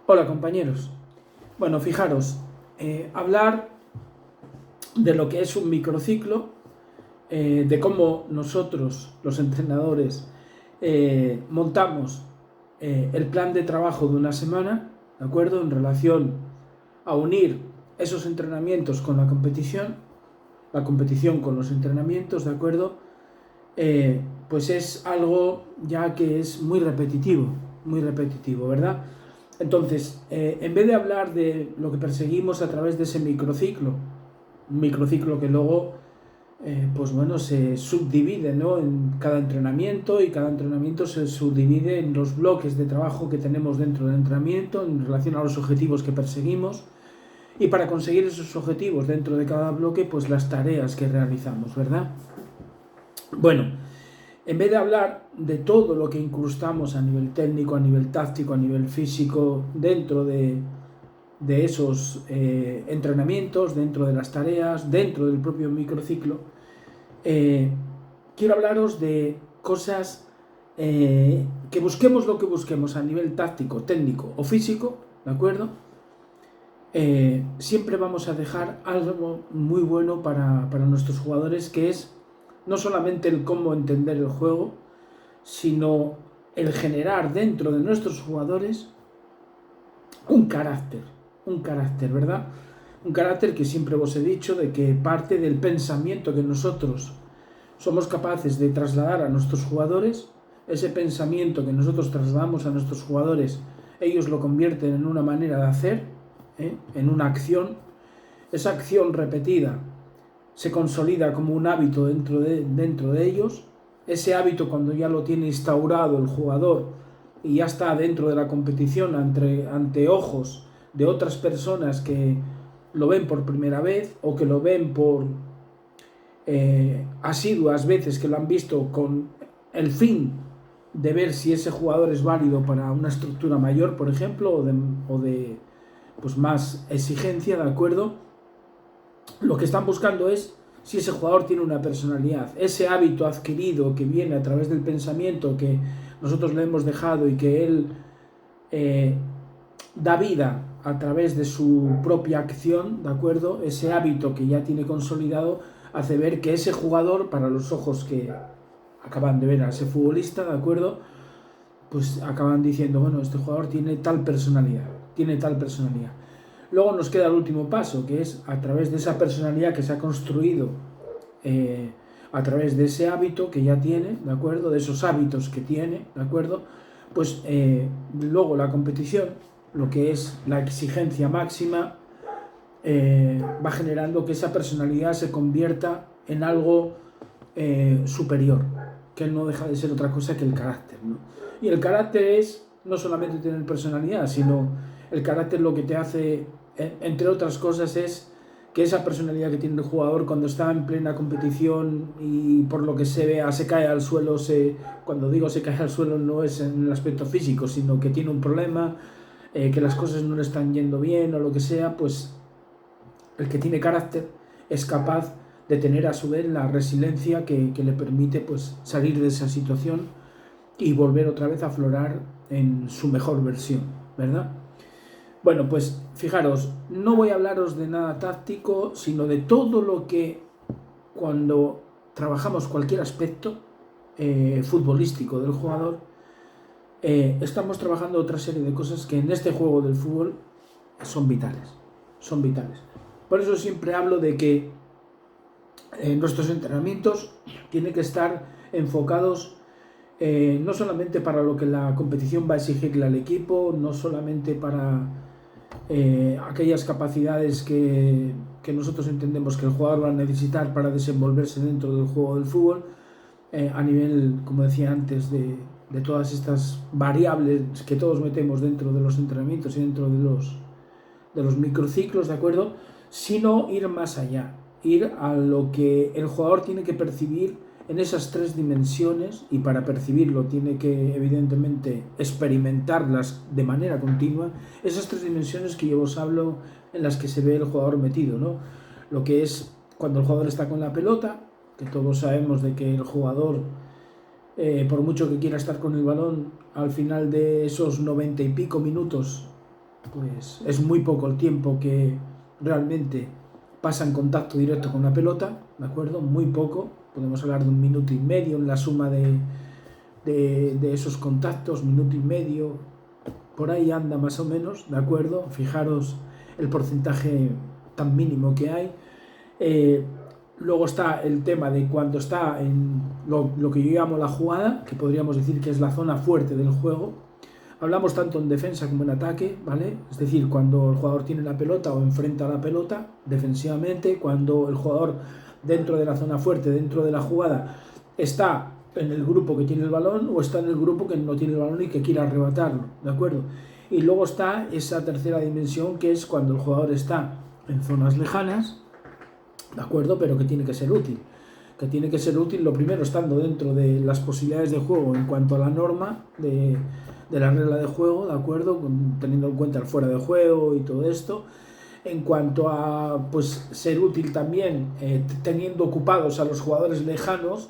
Hola compañeros. Bueno, fijaros, hablar de lo que es un microciclo, de cómo nosotros, los entrenadores, montamos el plan de trabajo de una semana, ¿de acuerdo? En relación a unir esos entrenamientos con la competición con los entrenamientos, ¿de acuerdo? Pues es algo ya que es muy repetitivo, ¿verdad? Entonces, en vez de hablar de lo que perseguimos a través de ese microciclo, un microciclo que luego, pues bueno, se subdivide, ¿no? En cada entrenamiento, y cada entrenamiento se subdivide en los bloques de trabajo que tenemos dentro del entrenamiento en relación a los objetivos que perseguimos, y para conseguir esos objetivos dentro de cada bloque, pues las tareas que realizamos, ¿verdad? Bueno, en vez de hablar de todo lo que incrustamos a nivel técnico, a nivel táctico, a nivel físico, dentro de esos entrenamientos, dentro de las tareas, dentro del propio microciclo, quiero hablaros de cosas que busquemos lo que busquemos a nivel táctico, técnico o físico, ¿de acuerdo? Siempre vamos a dejar algo muy bueno para nuestros jugadores, que es no solamente el cómo entender el juego, sino el generar dentro de nuestros jugadores un carácter, ¿verdad? Un carácter que siempre os he dicho de que parte del pensamiento que nosotros somos capaces de trasladar a nuestros jugadores. Ese pensamiento que nosotros trasladamos a nuestros jugadores, ellos lo convierten en una manera de hacer, en una acción. Esa acción repetida se consolida como un hábito dentro de ellos. Ese hábito, cuando ya lo tiene instaurado el jugador y ya está dentro de la competición ante ojos de otras personas que lo ven por primera vez o que lo ven por asiduas veces, que lo han visto con el fin de ver si ese jugador es válido para una estructura mayor, por ejemplo, o de pues más exigencia, ¿de acuerdo? Lo que están buscando es si ese jugador tiene una personalidad, ese hábito adquirido que viene a través del pensamiento que nosotros le hemos dejado y que él da vida a través de su propia acción, ¿de acuerdo? Ese hábito que ya tiene consolidado hace ver que ese jugador, para los ojos que acaban de ver a ese futbolista, ¿de acuerdo? Pues acaban diciendo, bueno, este jugador tiene tal personalidad. Luego nos queda el último paso, que es a través de esa personalidad que se ha construido, a través de ese hábito que ya tiene, ¿de acuerdo? De esos hábitos que tiene, ¿de acuerdo? Pues luego la competición, lo que es la exigencia máxima, va generando que esa personalidad se convierta en algo superior, que no deja de ser otra cosa que el carácter, ¿no? Y el carácter es no solamente tener personalidad, sino el carácter lo que te hace, entre otras cosas, es que esa personalidad que tiene el jugador cuando está en plena competición y por lo que se vea se cae al suelo, cuando digo se cae al suelo no es en el aspecto físico, sino que tiene un problema, que las cosas no le están yendo bien o lo que sea, pues el que tiene carácter es capaz de tener a su vez la resiliencia que le permite pues salir de esa situación y volver otra vez a aflorar en su mejor versión, ¿verdad? Bueno, pues fijaros, no voy a hablaros de nada táctico, sino de todo lo que cuando trabajamos cualquier aspecto futbolístico del jugador, estamos trabajando otra serie de cosas que en este juego del fútbol son vitales. Por eso siempre hablo de que nuestros entrenamientos tienen que estar enfocados no solamente para lo que la competición va a exigirle al equipo, no solamente para aquellas capacidades que nosotros entendemos que el jugador va a necesitar para desenvolverse dentro del juego del fútbol, a nivel, como decía antes, de todas estas variables que todos metemos dentro de los entrenamientos y dentro de los microciclos, ¿de acuerdo? Sino ir más allá, ir a lo que el jugador tiene que percibir en esas tres dimensiones, y para percibirlo tiene que evidentemente experimentarlas de manera continua, esas tres dimensiones que yo os hablo, en las que se ve el jugador metido, ¿no? Lo que es cuando el jugador está con la pelota, que todos sabemos de que el jugador, por mucho que quiera estar con el balón, al final de esos 90 y pico minutos pues es muy poco el tiempo que realmente pasa en contacto directo con la pelota, ¿de acuerdo? Muy poco, podemos hablar de 1 minuto y medio en la suma de esos contactos, 1 minuto y medio, por ahí anda más o menos, ¿de acuerdo? Fijaros el porcentaje tan mínimo que hay. Luego está el tema de cuando está en lo que yo llamo la jugada, que podríamos decir que es la zona fuerte del juego. Hablamos tanto en defensa como en ataque, ¿vale? Es decir, cuando el jugador tiene la pelota o enfrenta la pelota defensivamente, cuando el jugador dentro de la zona fuerte, dentro de la jugada, está en el grupo que tiene el balón o está en el grupo que no tiene el balón y que quiere arrebatarlo, ¿de acuerdo? Y luego está esa tercera dimensión, que es cuando el jugador está en zonas lejanas, ¿de acuerdo? Pero que tiene que ser útil. Que tiene que ser útil, lo primero, estando dentro de las posibilidades de juego en cuanto a la norma de la regla de juego, ¿de acuerdo? Teniendo en cuenta el fuera de juego y todo esto. En cuanto a pues ser útil también, teniendo ocupados a los jugadores lejanos,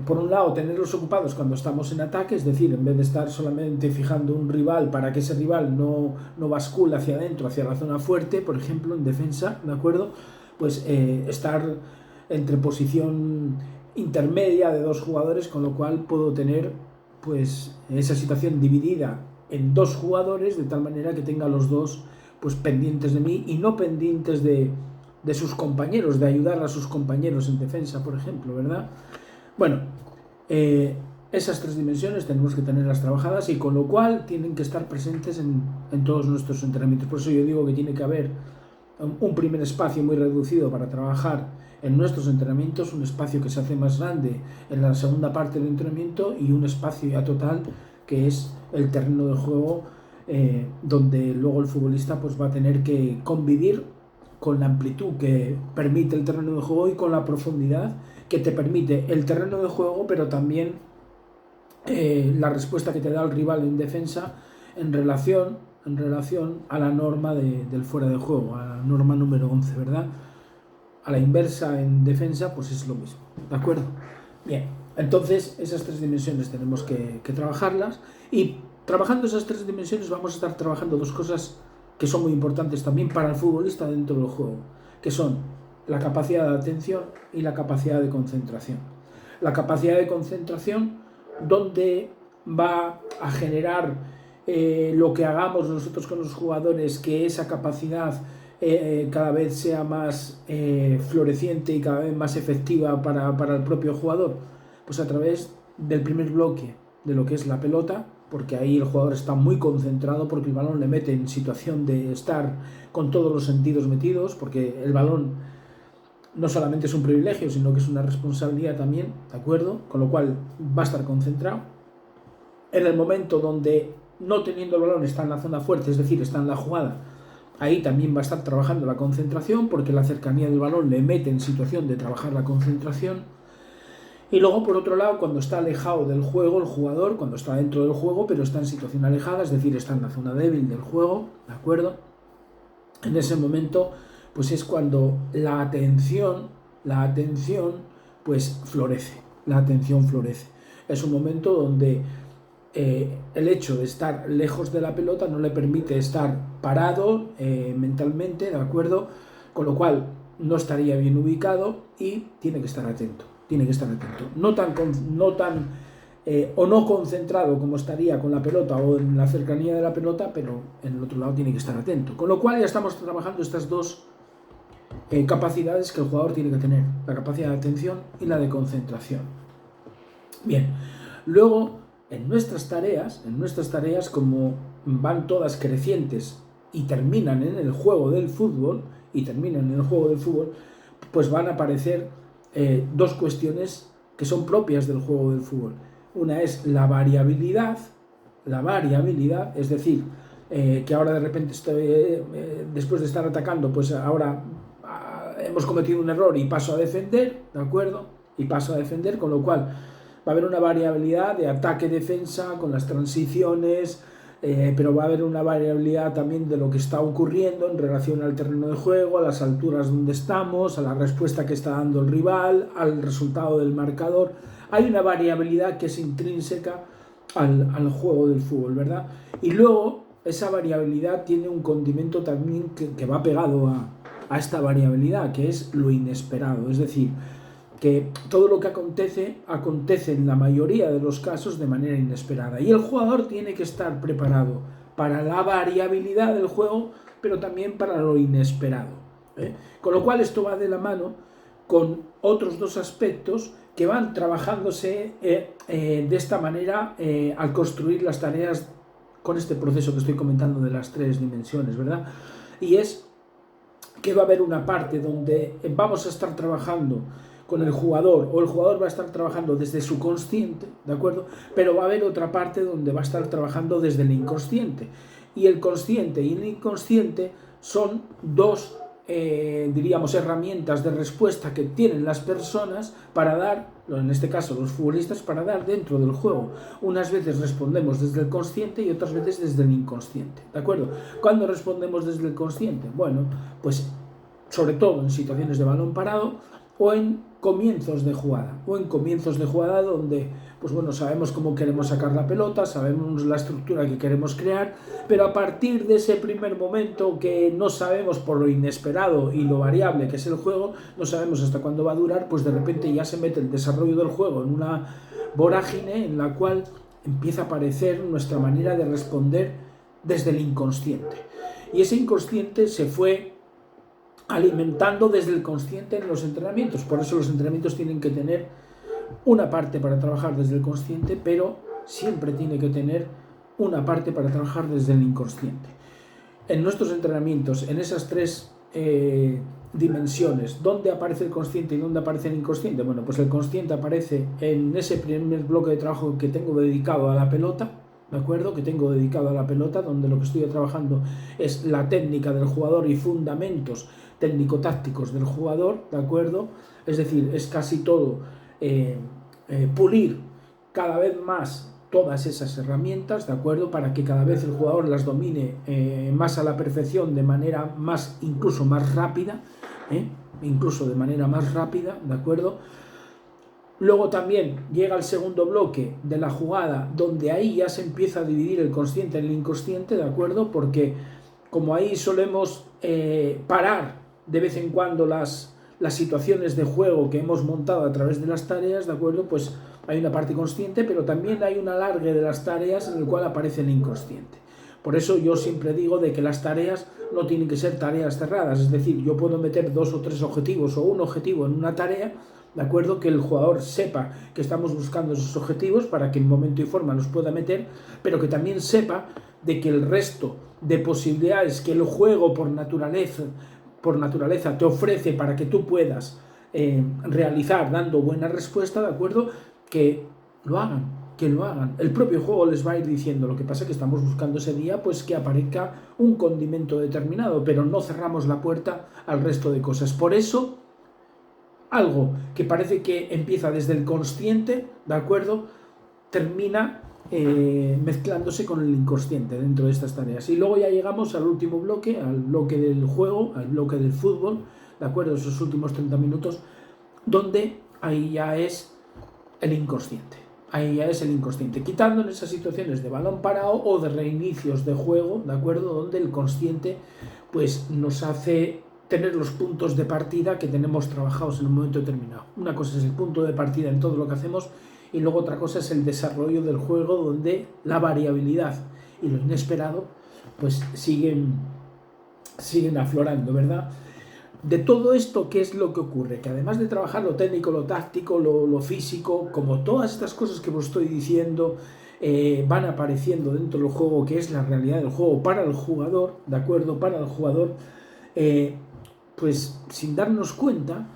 por un lado tenerlos ocupados cuando estamos en ataque, es decir, en vez de estar solamente fijando un rival para que ese rival no bascule hacia adentro, hacia la zona fuerte, por ejemplo, en defensa, ¿de acuerdo? Pues estar entre posición intermedia de dos jugadores, con lo cual puedo tener pues esa situación dividida en dos jugadores, de tal manera que tenga los dos pues pendientes de mí y no pendientes de sus compañeros, de ayudar a sus compañeros en defensa, por ejemplo, ¿verdad? Bueno, esas tres dimensiones tenemos que tenerlas trabajadas y con lo cual tienen que estar presentes en todos nuestros entrenamientos. Por eso yo digo que tiene que haber un primer espacio muy reducido para trabajar en nuestros entrenamientos, un espacio que se hace más grande en la segunda parte del entrenamiento y un espacio ya total que es el terreno de juego, donde luego el futbolista pues va a tener que convivir con la amplitud que permite el terreno de juego y con la profundidad que te permite el terreno de juego, pero también la respuesta que te da el rival en defensa en relación a la norma del fuera de juego, a la norma número 11, ¿verdad? A la inversa en defensa, pues es lo mismo, ¿de acuerdo? Bien, entonces esas tres dimensiones tenemos que trabajarlas, y trabajando esas tres dimensiones vamos a estar trabajando dos cosas que son muy importantes también para el futbolista dentro del juego, que son la capacidad de atención y la capacidad de concentración. La capacidad de concentración, donde va a generar lo que hagamos nosotros con los jugadores, que esa capacidad cada vez sea más floreciente y cada vez más efectiva para el propio jugador, pues a través del primer bloque de lo que es la pelota, porque ahí el jugador está muy concentrado, porque el balón le mete en situación de estar con todos los sentidos metidos, porque el balón no solamente es un privilegio, sino que es una responsabilidad también, ¿de acuerdo? Con lo cual va a estar concentrado. En el momento donde, no teniendo el balón, está en la zona fuerte, es decir, está en la jugada, ahí también va a estar trabajando la concentración, porque la cercanía del balón le mete en situación de trabajar la concentración. Y luego, por otro lado, cuando está alejado del juego, el jugador, cuando está dentro del juego, pero está en situación alejada, es decir, está en la zona débil del juego, ¿de acuerdo? En ese momento, pues es cuando la atención, pues florece, la atención florece. Es un momento donde el hecho de estar lejos de la pelota no le permite estar parado mentalmente, ¿de acuerdo? Con lo cual no estaría bien ubicado y tiene que estar atento. No tan concentrado como estaría con la pelota o en la cercanía de la pelota, pero en el otro lado tiene que estar atento. Con lo cual ya estamos trabajando estas dos capacidades que el jugador tiene que tener, la capacidad de atención y la de concentración. Bien, luego en nuestras tareas, como van todas crecientes y terminan en el juego del fútbol, pues van a aparecer dos cuestiones que son propias del juego del fútbol. Una es la variabilidad, es decir, que ahora de repente después de estar atacando, pues ahora hemos cometido un error y paso a defender, ¿de acuerdo? Con lo cual va a haber una variabilidad de ataque-defensa con las transiciones, pero va a haber una variabilidad también de lo que está ocurriendo en relación al terreno de juego, a las alturas donde estamos, a la respuesta que está dando el rival, al resultado del marcador. Hay una variabilidad que es intrínseca al juego del fútbol, ¿verdad? Y luego esa variabilidad tiene un condimento también que va pegado a esta variabilidad, que es lo inesperado. Es decir, que todo lo que acontece en la mayoría de los casos de manera inesperada. Y el jugador tiene que estar preparado para la variabilidad del juego, pero también para lo inesperado, ¿eh? Con lo cual esto va de la mano con otros dos aspectos que van trabajándose de esta manera al construir las tareas con este proceso que estoy comentando de las 3 dimensiones, ¿verdad? Y es que va a haber una parte donde vamos a estar trabajando con el jugador, o el jugador va a estar trabajando desde su consciente, ¿de acuerdo? Pero va a haber otra parte donde va a estar trabajando desde el inconsciente. Y el consciente y el inconsciente son dos, diríamos, herramientas de respuesta que tienen las personas para dar, en este caso los futbolistas, para dar dentro del juego. Unas veces respondemos desde el consciente y otras veces desde el inconsciente, ¿de acuerdo? ¿Cuándo respondemos desde el consciente? Bueno, pues sobre todo en situaciones de balón parado o en comienzos de jugada donde, pues bueno, sabemos cómo queremos sacar la pelota, sabemos la estructura que queremos crear, pero a partir de ese primer momento que no sabemos por lo inesperado y lo variable que es el juego, no sabemos hasta cuándo va a durar, pues de repente ya se mete el desarrollo del juego en una vorágine en la cual empieza a aparecer nuestra manera de responder desde el inconsciente. Y ese inconsciente se fue alimentando desde el consciente en los entrenamientos. Por eso los entrenamientos tienen que tener una parte para trabajar desde el consciente, pero siempre tiene que tener una parte para trabajar desde el inconsciente. En nuestros entrenamientos, en esas 3 dimensiones, ¿dónde aparece el consciente y dónde aparece el inconsciente? Bueno, pues el consciente aparece en ese primer bloque de trabajo que tengo dedicado a la pelota, ¿de acuerdo? Que tengo dedicado a la pelota, donde lo que estoy trabajando es la técnica del jugador y fundamentos técnico-tácticos del jugador, ¿de acuerdo? Es decir, es casi todo pulir cada vez más todas esas herramientas, ¿de acuerdo? Para que cada vez el jugador las domine más a la perfección, de manera incluso más rápida, incluso de manera más rápida, ¿de acuerdo? Luego también llega el segundo bloque de la jugada, donde ahí ya se empieza a dividir el consciente en el inconsciente, ¿de acuerdo? Porque como ahí solemos parar de vez en cuando las situaciones de juego que hemos montado a través de las tareas, ¿de acuerdo? Pues hay una parte consciente, pero también hay un alargue de las tareas en el cual aparece el inconsciente. Por eso yo siempre digo de que las tareas no tienen que ser tareas cerradas, es decir, yo puedo meter 2 o 3 objetivos o un objetivo en una tarea, ¿de acuerdo? Que el jugador sepa que estamos buscando esos objetivos para que en momento y forma los pueda meter, pero que también sepa de que el resto de posibilidades que el juego por naturaleza te ofrece para que tú puedas realizar dando buena respuesta, ¿de acuerdo? Que lo hagan. El propio juego les va a ir diciendo. Lo que pasa es que estamos buscando ese día pues que aparezca un condimento determinado, pero no cerramos la puerta al resto de cosas. Por eso, algo que parece que empieza desde el consciente, ¿de acuerdo?, termina mezclándose con el inconsciente dentro de estas tareas. Y luego ya llegamos al último bloque, al bloque del juego, al bloque del fútbol, ¿de acuerdo?, esos últimos 30 minutos, donde ahí ya es el inconsciente. Quitando en esas situaciones de balón parado o de reinicios de juego, ¿de acuerdo?, donde el consciente pues nos hace tener los puntos de partida que tenemos trabajados en un momento determinado. Una cosa es el punto de partida en todo lo que hacemos y luego otra cosa es el desarrollo del juego, donde la variabilidad y lo inesperado pues siguen aflorando, ¿verdad? De todo esto, ¿qué es lo que ocurre? Que además de trabajar lo técnico, lo táctico, lo físico, como todas estas cosas que os estoy diciendo, van apareciendo dentro del juego, que es la realidad del juego para el jugador, ¿de acuerdo? Para el jugador, pues sin darnos cuenta,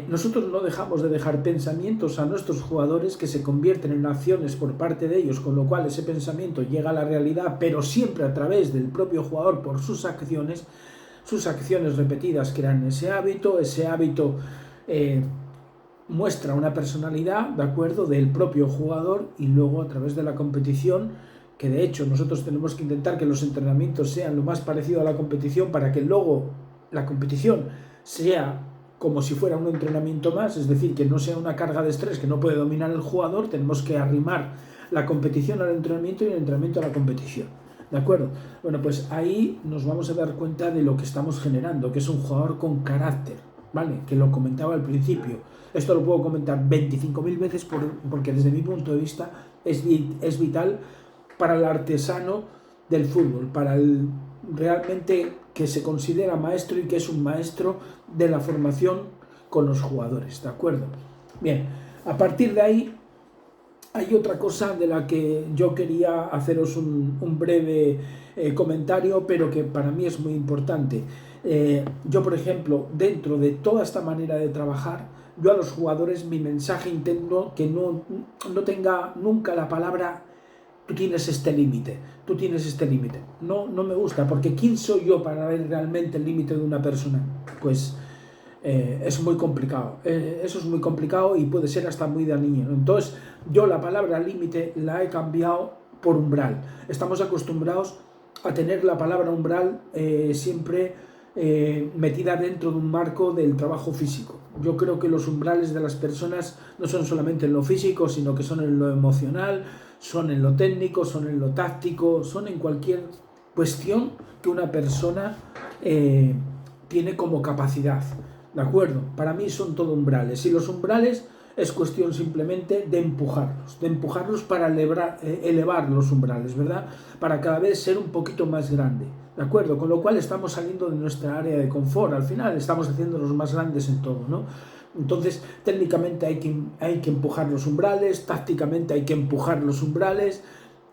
nosotros no dejamos de dejar pensamientos a nuestros jugadores que se convierten en acciones por parte de ellos, con lo cual ese pensamiento llega a la realidad, pero siempre a través del propio jugador por sus acciones repetidas crean ese hábito muestra una personalidad, ¿de acuerdo?, del propio jugador, y luego a través de la competición, que de hecho nosotros tenemos que intentar que los entrenamientos sean lo más parecido a la competición para que luego la competición sea como si fuera un entrenamiento más, es decir, que no sea una carga de estrés que no puede dominar el jugador. Tenemos que arrimar la competición al entrenamiento y el entrenamiento a la competición. ¿De acuerdo? Bueno, pues ahí nos vamos a dar cuenta de lo que estamos generando, que es un jugador con carácter, ¿vale? Que lo comentaba al principio. Esto lo puedo comentar 25.000 veces porque desde mi punto de vista es vital para el artesano del fútbol, para el realmente que se considera maestro y que es un maestro de la formación con los jugadores, ¿de acuerdo? Bien, a partir de ahí hay otra cosa de la que yo quería haceros un breve comentario, pero que para mí es muy importante. Yo, por ejemplo, dentro de toda esta manera de trabajar, yo a los jugadores mi mensaje intento que no tenga nunca la palabra tú tienes este límite, tú tienes este límite. No me gusta, porque ¿quién soy yo para ver realmente el límite de una persona? Pues es muy complicado. Eso es muy complicado y puede ser hasta muy dañino. Entonces, yo la palabra límite la he cambiado por umbral. Estamos acostumbrados a tener la palabra umbral siempre metida dentro de un marco del trabajo físico. Yo creo que los umbrales de las personas no son solamente en lo físico, sino que son en lo emocional, son en lo técnico, son en lo táctico, son en cualquier cuestión que una persona tiene como capacidad. ¿De acuerdo? Para mí son todo umbrales. Y los umbrales es cuestión simplemente de empujarlos para elevar los umbrales, ¿verdad? Para cada vez ser un poquito más grande. ¿De acuerdo? Con lo cual estamos saliendo de nuestra área de confort. Al final estamos haciéndonos más grandes en todo, ¿no? Entonces, técnicamente hay que empujar los umbrales, tácticamente hay que empujar los umbrales,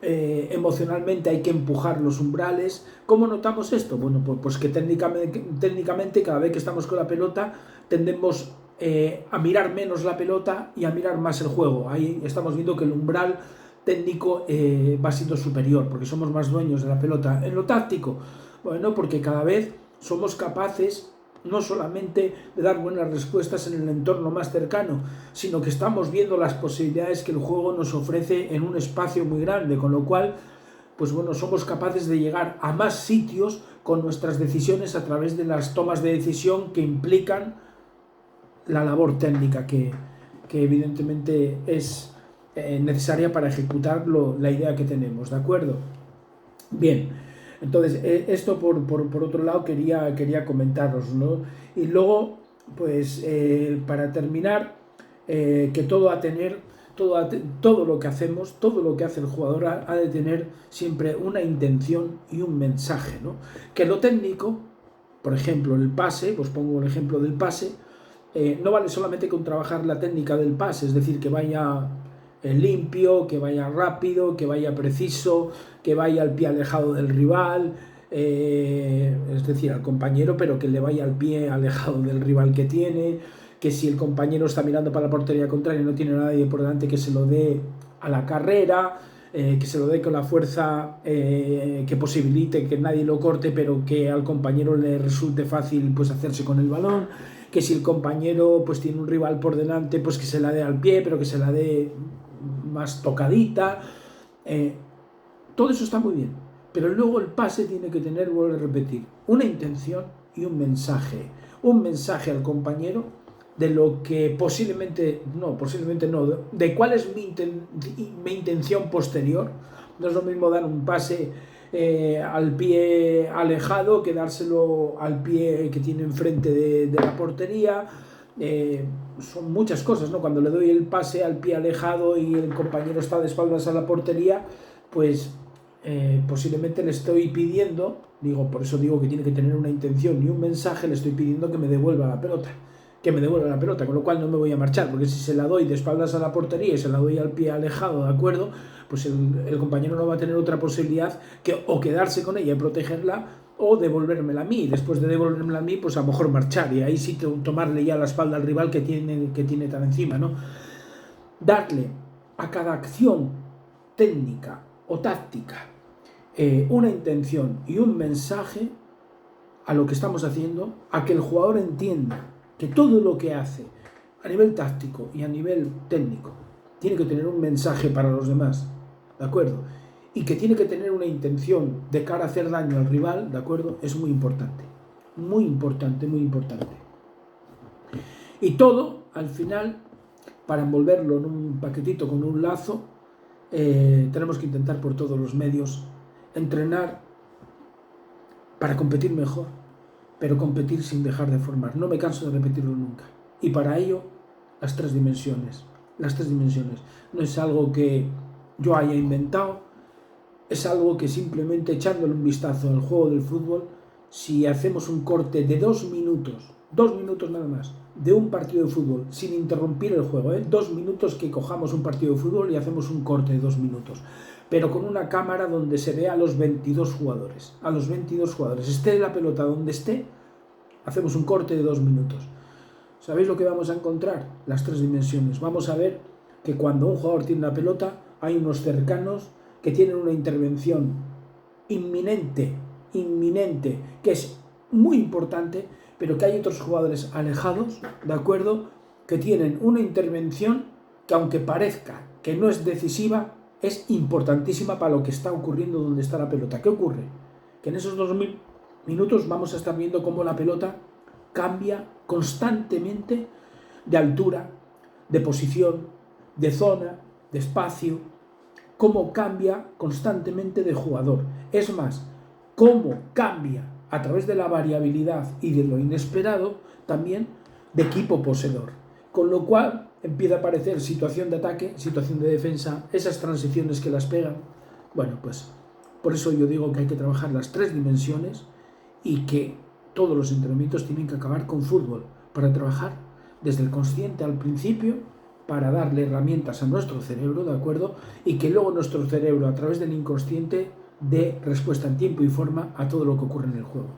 emocionalmente hay que empujar los umbrales. ¿Cómo notamos esto? Bueno, pues que técnicamente cada vez que estamos con la pelota tendemos a mirar menos la pelota y a mirar más el juego. Ahí estamos viendo que el umbral técnico va siendo superior porque somos más dueños de la pelota. En lo táctico, bueno, porque cada vez somos capaces no solamente de dar buenas respuestas en el entorno más cercano, sino que estamos viendo las posibilidades que el juego nos ofrece en un espacio muy grande, con lo cual, pues bueno, somos capaces de llegar a más sitios con nuestras decisiones a través de las tomas de decisión que implican la labor técnica que evidentemente es necesaria para ejecutar la idea que tenemos, ¿de acuerdo? Bien. Entonces, esto por otro lado quería comentaros, ¿no? Y luego, pues, para terminar, que todo lo que hacemos, todo lo que hace el jugador ha de tener siempre una intención y un mensaje, ¿no? Que lo técnico, por ejemplo, el pase, os pongo el ejemplo del pase, no vale solamente con trabajar la técnica del pase, es decir, que vaya limpio, que vaya rápido, que vaya preciso, que vaya al pie alejado del rival, es decir, al compañero, pero que le vaya al pie alejado del rival que tiene, que si el compañero está mirando para la portería contraria y no tiene nadie por delante, que se lo dé a la carrera, que se lo dé con la fuerza que posibilite que nadie lo corte, pero que al compañero le resulte fácil pues hacerse con el balón, que si el compañero pues tiene un rival por delante, pues que se la dé al pie, pero que se la dé más tocadita. Todo eso está muy bien, pero luego el pase tiene que tener, vuelvo a repetir, una intención y un mensaje al compañero de lo que posiblemente no, de cuál es mi intención posterior. No es lo mismo dar un pase al pie alejado que dárselo al pie que tiene enfrente de la portería. Son muchas cosas, ¿no? Cuando le doy el pase al pie alejado y el compañero está de espaldas a la portería, pues posiblemente le estoy pidiendo, por eso digo que tiene que tener una intención y un mensaje, le estoy pidiendo que me devuelva la pelota, con lo cual no me voy a marchar, porque si se la doy de espaldas a la portería y se la doy al pie alejado, ¿de acuerdo? Pues el compañero no va a tener otra posibilidad que o quedarse con ella y protegerla, o devolvérmela a mí. Después de devolvérmela a mí, pues a lo mejor marchar, y ahí sí tomarle ya la espalda al rival que tiene tan encima, ¿no? Darle a cada acción técnica o táctica una intención y un mensaje a lo que estamos haciendo, a que el jugador entienda que todo lo que hace a nivel táctico y a nivel técnico tiene que tener un mensaje para los demás, ¿de acuerdo? Y que tiene que tener una intención de cara a hacer daño al rival, ¿de acuerdo? Es muy importante, muy importante, muy importante. Y todo, al final, para envolverlo en un paquetito con un lazo, tenemos que intentar por todos los medios entrenar para competir mejor, pero competir sin dejar de formar. No me canso de repetirlo nunca. Y para ello, las tres dimensiones. Las tres dimensiones. No es algo que yo haya inventado, es algo que simplemente echándole un vistazo al juego del fútbol, si hacemos un corte de 2 minutos nada más, de un partido de fútbol, sin interrumpir el juego, 2 minutos que cojamos un partido de fútbol y hacemos un corte de 2 minutos, pero con una cámara donde se vea a los 22 jugadores, esté la pelota donde esté, hacemos un corte de 2 minutos. ¿Sabéis lo que vamos a encontrar? Las tres dimensiones. Vamos a ver que cuando un jugador tiene la pelota, hay unos cercanos que tienen una intervención inminente, que es muy importante, pero que hay otros jugadores alejados, ¿de acuerdo?, que tienen una intervención que, aunque parezca que no es decisiva, es importantísima para lo que está ocurriendo donde está la pelota. ¿Qué ocurre? Que en esos 2 minutos vamos a estar viendo cómo la pelota cambia constantemente de altura, de posición, de zona, de espacio, cómo cambia constantemente de jugador. Es más, cómo cambia a través de la variabilidad y de lo inesperado también de equipo poseedor. Con lo cual empieza a aparecer situación de ataque, situación de defensa, esas transiciones que las pegan. Bueno, pues por eso yo digo que hay que trabajar las tres dimensiones y que todos los entrenamientos tienen que acabar con fútbol, para trabajar desde el consciente al principio, para darle herramientas a nuestro cerebro, ¿de acuerdo? Y que luego nuestro cerebro, a través del inconsciente, dé respuesta en tiempo y forma a todo lo que ocurre en el juego.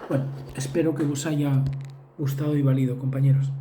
Bueno, espero que os haya gustado y valido, compañeros.